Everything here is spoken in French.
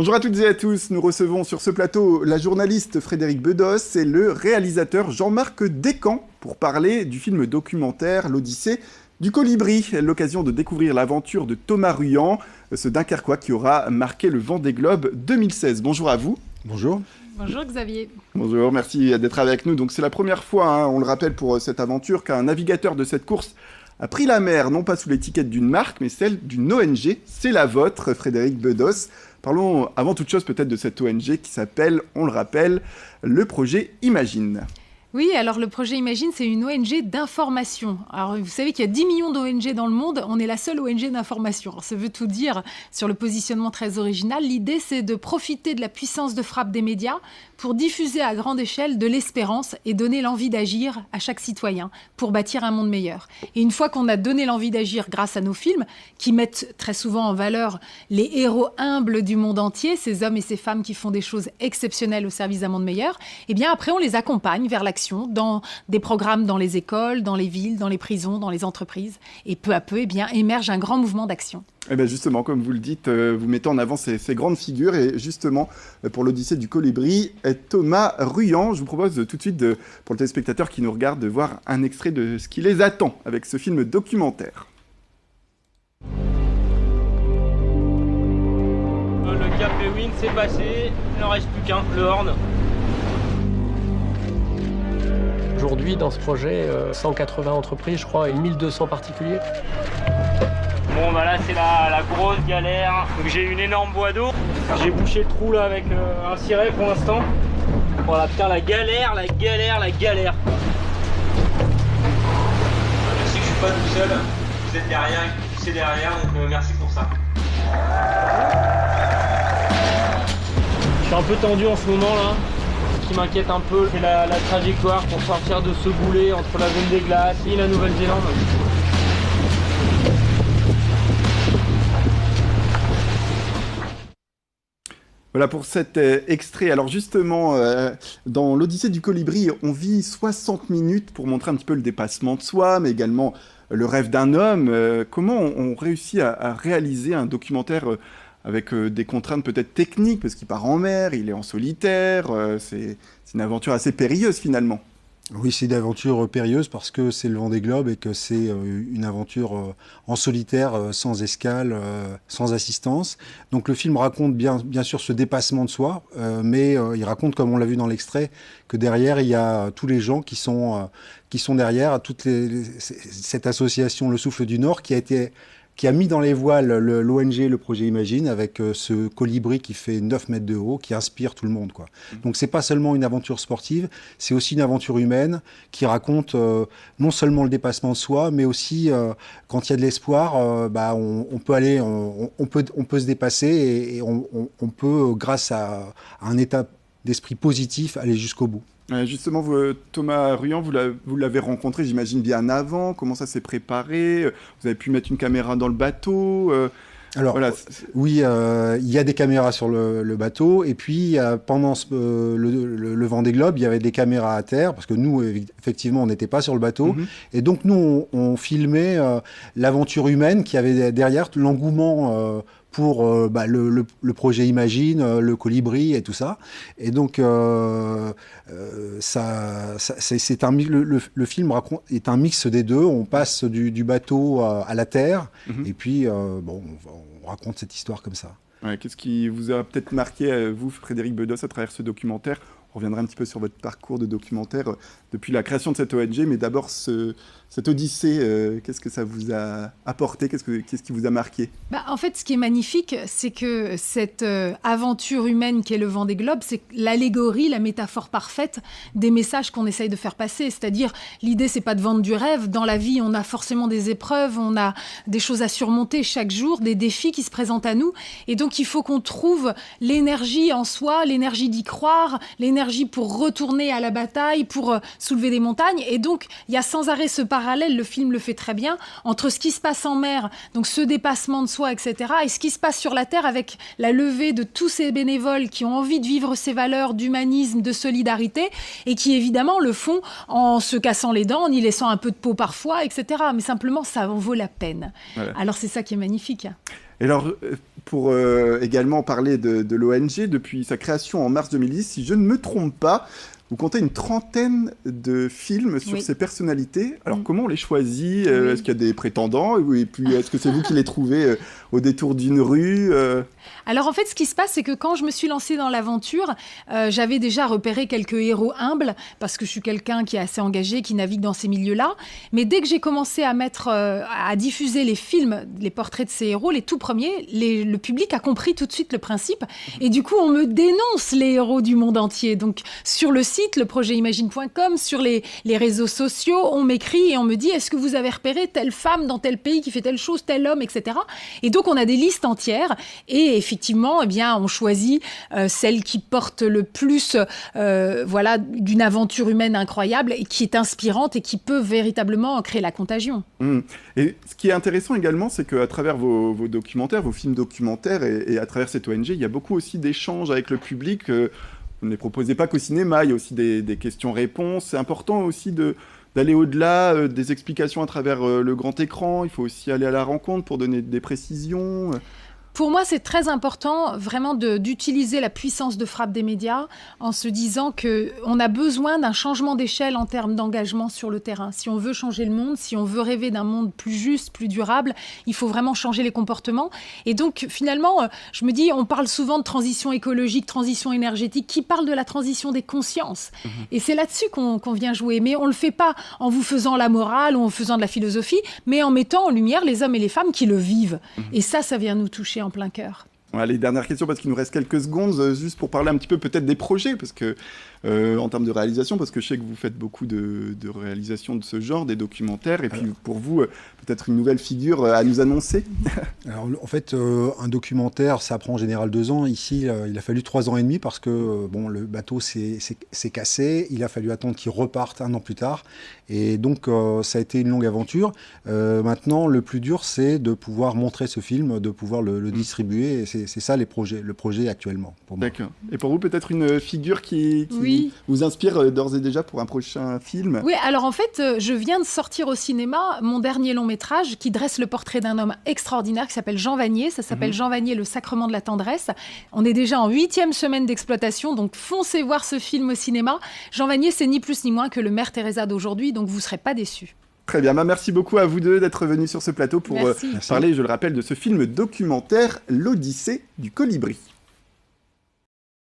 Bonjour à toutes et à tous, nous recevons sur ce plateau la journaliste Frédérique Bedos et le réalisateur Jean-Marc Descamps pour parler du film documentaire L'Odyssée du Colibri, l'occasion de découvrir l'aventure de Thomas Ruyant, ce Dunkerquois qui aura marqué le Vendée Globe 2016. Bonjour à vous. Bonjour. Bonjour Xavier. Bonjour, merci d'être avec nous. Donc c'est la première fois, on le rappelle pour cette aventure, qu'un navigateur de cette course a pris la mer, non pas sous l'étiquette d'une marque, mais celle d'une ONG. C'est la vôtre, Frédérique Bedos. Parlons avant toute chose peut-être de cette ONG qui s'appelle, on le rappelle, le projet Imagine. Oui, alors le projet Imagine, c'est une ONG d'information. Alors vous savez qu'il y a 10 millions d'ONG dans le monde, on est la seule ONG d'information. Alors, ça veut tout dire sur le positionnement très original. L'idée, c'est de profiter de la puissance de frappe des médias pour diffuser à grande échelle de l'espérance et donner l'envie d'agir à chaque citoyen pour bâtir un monde meilleur. Et une fois qu'on a donné l'envie d'agir grâce à nos films, qui mettent très souvent en valeur les héros humbles du monde entier, ces hommes et ces femmes qui font des choses exceptionnelles au service d'un monde meilleur, et bien après on les accompagne vers l'action dans des programmes dans les écoles, dans les villes, dans les prisons, dans les entreprises. Et peu à peu, eh bien, émerge un grand mouvement d'action. Eh bien justement, comme vous le dites, vous mettez en avant ces grandes figures. Et justement, pour l'Odyssée du Colibri, Thomas Ruyant, je vous propose tout de suite, pour le téléspectateur qui nous regarde, de voir un extrait de ce qui les attend avec ce film documentaire. Le Cap Lewin, c'est passé, il n'en reste plus qu'un, le Horn. Aujourd'hui, dans ce projet, 180 entreprises, je crois, et 1200 particuliers. Bon, bah là, c'est la grosse galère. Donc, j'ai une énorme boîte d'eau. J'ai bouché le trou là avec un ciré pour l'instant. Voilà, putain, la galère. Je sais que je suis pas tout seul. Vous êtes derrière, vous poussez derrière, donc merci pour ça. Je suis un peu tendu en ce moment là. Ce qui m'inquiète un peu, c'est la trajectoire pour sortir de ce boulet entre la zone des glaces et la Nouvelle-Zélande. Voilà pour cet extrait. Alors justement, dans l'Odyssée du Colibri, on vit 60 minutes pour montrer un petit peu le dépassement de soi, mais également le rêve d'un homme. Comment on réussit à réaliser un documentaire avec des contraintes peut-être techniques, parce qu'il part en mer, il est en solitaire, c'est une aventure assez périlleuse finalement. Oui, c'est une aventure périlleuse parce que c'est le Vendée Globe et que c'est une aventure en solitaire, sans escale, sans assistance. Donc le film raconte bien sûr ce dépassement de soi, mais il raconte, comme on l'a vu dans l'extrait, que derrière il y a tous les gens qui sont derrière, cette association Le Souffle du Nord qui a mis dans les voiles l'ONG, le projet Imagine, avec ce colibri qui fait 9 mètres de haut, qui inspire tout le monde, quoi. Donc c'est pas seulement une aventure sportive, c'est aussi une aventure humaine qui raconte non seulement le dépassement de soi, mais aussi quand il y a de l'espoir, on peut se dépasser et on peut, grâce à un état d'esprit positif, aller jusqu'au bout. Justement, vous, Thomas Ruyant, vous l'avez rencontré, j'imagine, bien avant. Comment ça s'est préparé? Vous avez pu mettre une caméra dans le bateau? Alors, voilà. Oui, il y a des caméras sur le bateau. Et puis, pendant le Vendée Globe, il y avait des caméras à terre, parce que nous, effectivement, on n'était pas sur le bateau. Mm-hmm. Et donc, nous, on filmait l'aventure humaine qui avait derrière l'engouement pour le projet Imagine, le Colibri et tout ça. Et donc, le film est un mix des deux. On passe du bateau à la terre, et puis on raconte cette histoire comme ça. Ouais, qu'est-ce qui vous a peut-être marqué, vous, Frédérique Bedos, à travers ce documentaire? On reviendra un petit peu sur votre parcours de documentaire depuis la création de cette ONG, mais d'abord cette Odyssée, qu'est-ce que ça vous a apporté? Qu'est-ce qui vous a marqué? En fait, ce qui est magnifique, c'est que cette aventure humaine qui est le Vendée Globe, c'est l'allégorie, la métaphore parfaite des messages qu'on essaye de faire passer. C'est-à-dire, l'idée, c'est pas de vendre du rêve. Dans la vie, on a forcément des épreuves, on a des choses à surmonter chaque jour, des défis qui se présentent à nous. Et donc, il faut qu'on trouve l'énergie en soi, l'énergie d'y croire, l'énergie pour retourner à la bataille, pour soulever des montagnes. Et donc, il y a sans arrêt ce parallèle, le film le fait très bien, entre ce qui se passe en mer, donc ce dépassement de soi, etc., et ce qui se passe sur la terre avec la levée de tous ces bénévoles qui ont envie de vivre ces valeurs d'humanisme, de solidarité, et qui évidemment le font en se cassant les dents, en y laissant un peu de peau parfois, etc. Mais simplement, ça en vaut la peine. Voilà. Alors c'est ça qui est magnifique. Et alors, pour également parler de l'ONG depuis sa création en mars 2010. Si je ne me trompe pas, vous comptez une trentaine de films sur ces personnalités. Alors, comment on les choisit ? Est-ce qu'il y a des prétendants ? Et puis, est-ce que c'est vous qui les trouvez au détour d'une rue ? Alors, en fait, ce qui se passe, c'est que quand je me suis lancée dans l'aventure, j'avais déjà repéré quelques héros humbles, parce que je suis quelqu'un qui est assez engagé, qui navigue dans ces milieux-là. Mais dès que j'ai commencé à diffuser les films, les portraits de ces héros, les tout premiers, le public a compris tout de suite le principe. Et du coup, on me dénonce les héros du monde entier. Donc, sur le site, le projet imagine.com, sur les réseaux sociaux, on m'écrit et on me dit « Est-ce que vous avez repéré telle femme dans tel pays qui fait telle chose, tel homme, etc. » Et donc, on a des listes entières et effectivement, eh bien, on choisit celle qui porte le plus d'une aventure humaine incroyable et qui est inspirante et qui peut véritablement créer la contagion. Et ce qui est intéressant également, c'est qu'à travers vos documentaires, vos films documentaires et à travers cette ONG, il y a beaucoup aussi d'échanges avec le public. Vous ne les proposez pas qu'au cinéma, il y a aussi des questions-réponses. C'est important aussi d'aller au-delà des explications à travers le grand écran. Il faut aussi aller à la rencontre pour donner des précisions. Pour moi, c'est très important vraiment d'utiliser la puissance de frappe des médias en se disant qu'on a besoin d'un changement d'échelle en termes d'engagement sur le terrain. Si on veut changer le monde, si on veut rêver d'un monde plus juste, plus durable, il faut vraiment changer les comportements. Et donc, finalement, je me dis, on parle souvent de transition écologique, transition énergétique. Qui parle de la transition des consciences ? Et c'est là-dessus qu'on vient jouer. Mais on ne le fait pas en vous faisant la morale ou en faisant de la philosophie, mais en mettant en lumière les hommes et les femmes qui le vivent. Et ça vient nous toucher en plein cœur. Allez, dernière question, parce qu'il nous reste quelques secondes, juste pour parler un petit peu peut-être des projets, parce que en termes de réalisation, parce que je sais que vous faites beaucoup de réalisations de ce genre, des documentaires, et puis pour vous, peut-être une nouvelle figure à nous annoncer. Alors, en fait, un documentaire, ça prend en général 2 ans. Ici, il a fallu 3 ans et demi parce que le bateau s'est cassé. Il a fallu attendre qu'il reparte 1 an plus tard. Et donc, ça a été une longue aventure. Maintenant, le plus dur, c'est de pouvoir montrer ce film, de pouvoir le distribuer. Et c'est ça le projet actuellement pour moi. D'accord. Et pour vous, peut-être une figure qui vous inspire d'ores et déjà pour un prochain film ? Oui, alors en fait, je viens de sortir au cinéma mon dernier long-métrage qui dresse le portrait d'un homme extraordinaire qui s'appelle Jean Vanier. Ça s'appelle Jean Vanier, le sacrement de la tendresse. On est déjà en 8e semaine d'exploitation, donc foncez voir ce film au cinéma. Jean Vanier, c'est ni plus ni moins que le Mère Teresa d'aujourd'hui, donc vous ne serez pas déçus. Très bien, merci beaucoup à vous deux d'être venus sur ce plateau pour parler, je le rappelle, de ce film documentaire, L'Odyssée du colibri.